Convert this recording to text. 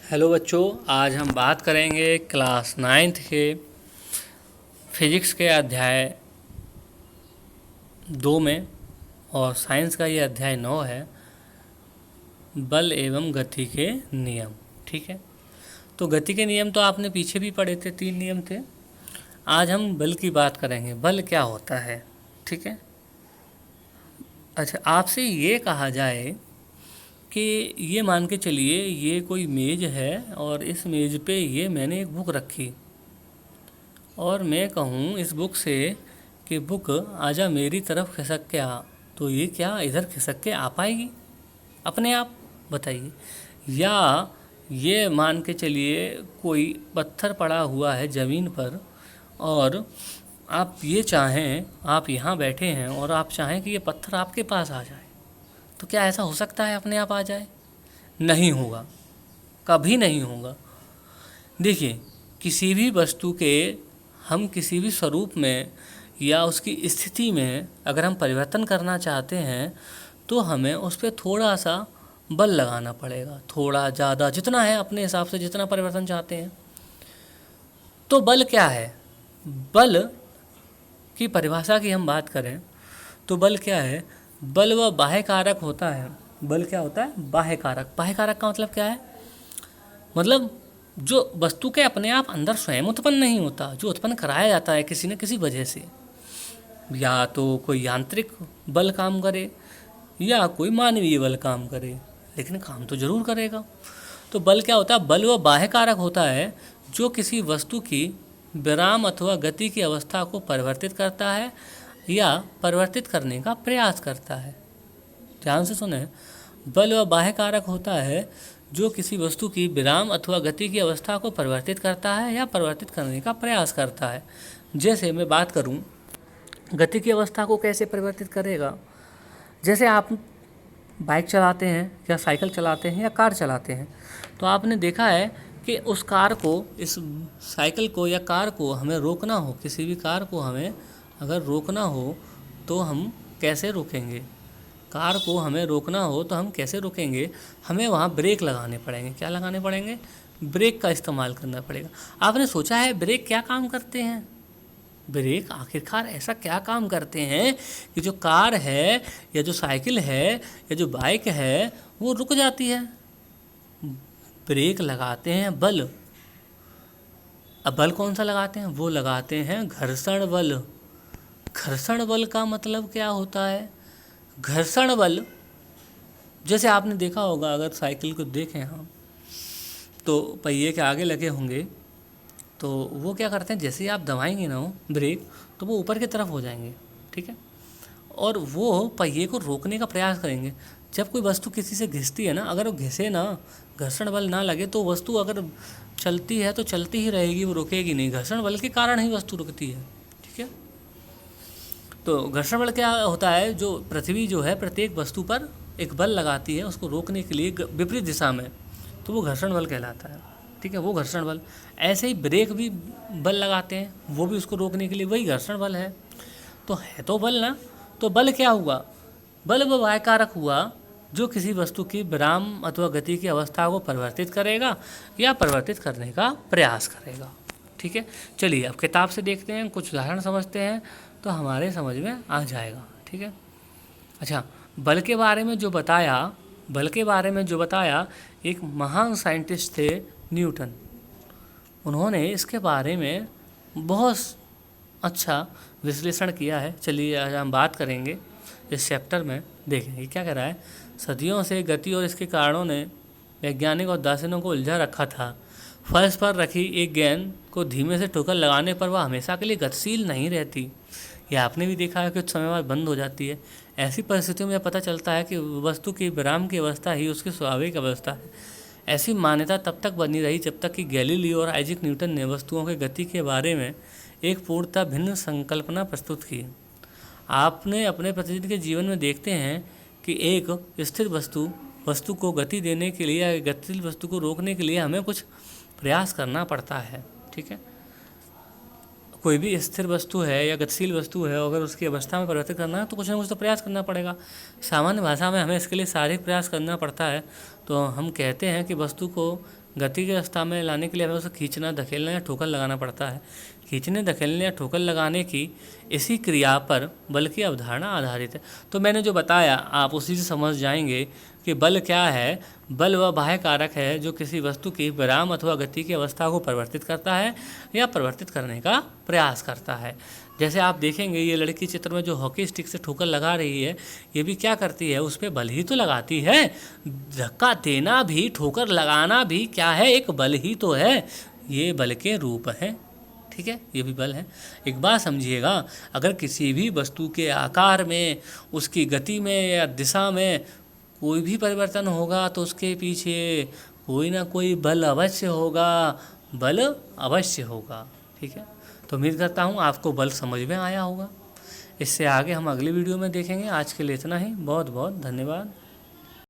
Hello बच्चों, आज हम बात करेंगे क्लास 9th के फिजिक्स के अध्याय 2 में। और साइंस का ये अध्याय 9 है, बल एवं गति के नियम। ठीक है, तो गति के नियम तो आपने पीछे भी पढ़े थे, 3 नियम थे। आज हम बल की बात करेंगे, बल क्या होता है। ठीक है, अच्छा आपसे ये कहा जाए कि ये मान के चलिए ये कोई मेज़ है और इस मेज़ पे ये मैंने एक बुक रखी और मैं कहूँ इस बुक से कि बुक आजा मेरी तरफ खिसक के आ, तो ये क्या इधर खिसक के आ पाएगी अपने आप? बताइए। या ये मान के चलिए कोई पत्थर पड़ा हुआ है ज़मीन पर और आप ये चाहें, आप यहाँ बैठे हैं और आप चाहें कि ये पत्थर आपके पास आ जाए, तो क्या ऐसा हो सकता है अपने आप आ जाए? नहीं होगा, कभी नहीं होगा। देखिए, किसी भी वस्तु के हम किसी भी स्वरूप में या उसकी स्थिति में अगर हम परिवर्तन करना चाहते हैं तो हमें उस पर थोड़ा सा बल लगाना पड़ेगा, थोड़ा ज़्यादा, जितना है अपने हिसाब से, जितना परिवर्तन चाहते हैं। तो बल क्या है? बल की परिभाषा की हम बात करें तो बल क्या है? बल वह बाह्य कारक होता है। बल क्या होता है? बाह्य कारक। बाह्य कारक का मतलब क्या है? मतलब जो वस्तु के अपने आप अंदर स्वयं उत्पन्न नहीं होता, जो उत्पन्न कराया जाता है किसी न किसी वजह से। या तो कोई यांत्रिक बल काम करे या कोई मानवीय बल काम करे, लेकिन काम तो जरूर करेगा। तो बल क्या होता है? बल वह बाह्य कारक होता है जो किसी वस्तु की विराम अथवा गति की अवस्था को परिवर्तित करता है या परिवर्तित करने का प्रयास करता है। ध्यान से सुने, बल वह बाह्य कारक होता है जो किसी वस्तु की विराम अथवा गति की अवस्था को परिवर्तित करता है या परिवर्तित करने का प्रयास करता है। जैसे मैं बात करूं, गति की अवस्था को कैसे परिवर्तित करेगा? जैसे आप बाइक चलाते हैं या साइकिल चलाते हैं या कार चलाते हैं, तो आपने देखा है कि उस कार को, इस साइकिल को या कार को हमें रोकना हो, किसी भी कार को हमें अगर रोकना हो तो हम कैसे रोकेंगे? कार को हमें रोकना हो तो हम कैसे रोकेंगे? हमें वहाँ ब्रेक लगाने पड़ेंगे। क्या लगाने पड़ेंगे? ब्रेक का इस्तेमाल करना पड़ेगा। आपने सोचा है ब्रेक क्या काम करते हैं? ब्रेक आखिरकार ऐसा क्या काम करते हैं कि जो कार है या जो साइकिल है या जो बाइक है वो रुक जाती है? ब्रेक लगाते हैं बल। अब बल कौन सा लगाते हैं? वो लगाते हैं घर्षण बल। घर्षण बल का मतलब क्या होता है? घर्षण बल, जैसे आपने देखा होगा, अगर साइकिल को देखें हम तो पहिए के आगे लगे होंगे, तो वो क्या करते हैं, जैसे ही आप दबाएंगे ना ब्रेक, तो वो ऊपर की तरफ हो जाएंगे। ठीक है, और वो पहिए को रोकने का प्रयास करेंगे। जब कोई वस्तु किसी से घिसती है ना, अगर वो घिसे ना, घर्षण बल ना लगे, तो वस्तु अगर चलती है तो चलती ही रहेगी, वो रुकेगी नहीं। घर्षण बल के कारण ही वस्तु रुकती है। ठीक है, तो घर्षण बल क्या होता है? जो पृथ्वी जो है प्रत्येक वस्तु पर एक बल लगाती है उसको रोकने के लिए विपरीत दिशा में, तो वो घर्षण बल कहलाता है। ठीक है, वो घर्षण बल। ऐसे ही ब्रेक भी बल लगाते हैं, वो भी उसको रोकने के लिए, वही घर्षण बल है। तो है तो बल ना। तो बल क्या हुआ? बल वह बाह्य कारक हुआ जो किसी वस्तु की विराम अथवा गति की अवस्था को परिवर्तित करेगा या परिवर्तित करने का प्रयास करेगा। ठीक है, चलिए अब किताब से देखते हैं, कुछ उदाहरण समझते हैं तो हमारे समझ में आ जाएगा। ठीक है, अच्छा, बल के बारे में जो बताया, बल के बारे में जो बताया, एक महान साइंटिस्ट थे न्यूटन। उन्होंने इसके बारे में बहुत अच्छा विश्लेषण किया है। चलिए आज हम बात करेंगे इस चैप्टर में, देखेंगे क्या कह रहा है। सदियों से गति और इसके कारणों ने वैज्ञानिक और दार्शनिकों को उलझा रखा था। फर्श पर रखी एक गेंद को धीमे से ठोकर लगाने पर वह हमेशा के लिए गतिशील नहीं रहती। यह आपने भी देखा है कि कुछ समय बाद बंद हो जाती है। ऐसी परिस्थितियों में पता चलता है कि वस्तु की विराम की अवस्था ही उसकी स्वाभाविक अवस्था है। ऐसी मान्यता तब तक बनी रही जब तक कि गैलीलियो और आइजैक न्यूटन ने वस्तुओं के गति के बारे में एक पूर्णतः भिन्न संकल्पना प्रस्तुत की। आपने अपने प्रतिदिन के जीवन में देखते हैं कि एक स्थिर वस्तु को गति देने के लिए या गतिशील वस्तु को रोकने के लिए हमें कुछ प्रयास करना पड़ता है। ठीक है, कोई भी स्थिर वस्तु है या गतिशील वस्तु है, अगर उसकी अवस्था में परिवर्तित करना है तो कुछ ना कुछ तो प्रयास करना पड़ेगा। सामान्य भाषा में हमें इसके लिए शारीरिक प्रयास करना पड़ता है। तो हम कहते हैं कि वस्तु को गति की अवस्था में लाने के लिए हमें उसे खींचना, धकेलना या ठोकर लगाना पड़ता है। खींचने, धकेलने या ठोकर लगाने की इसी क्रिया पर बल की अवधारणा आधारित है। तो मैंने जो बताया आप उसी से समझ जाएंगे कि बल क्या है। बल वह बाह्य कारक है जो किसी वस्तु की विराम अथवा गति की अवस्था को परिवर्तित करता है या परिवर्तित करने का प्रयास करता है। जैसे आप देखेंगे ये लड़की चित्र में जो हॉकी स्टिक से ठोकर लगा रही है, ये भी क्या करती है, उस पर बल ही तो लगाती है। धक्का देना भी, ठोकर लगाना भी क्या है, एक बल ही तो है। ये बल के रूप हैं, ठीक है, ये भी बल है। एक बात समझिएगा, अगर किसी भी वस्तु के आकार में, उसकी गति में या दिशा में कोई भी परिवर्तन होगा तो उसके पीछे कोई ना कोई बल अवश्य होगा, बल अवश्य होगा, ठीक है। तो उम्मीद करता हूँ आपको बल समझ में आया होगा। इससे आगे हम अगली वीडियो में देखेंगे। आज के लिए इतना ही। बहुत बहुत धन्यवाद।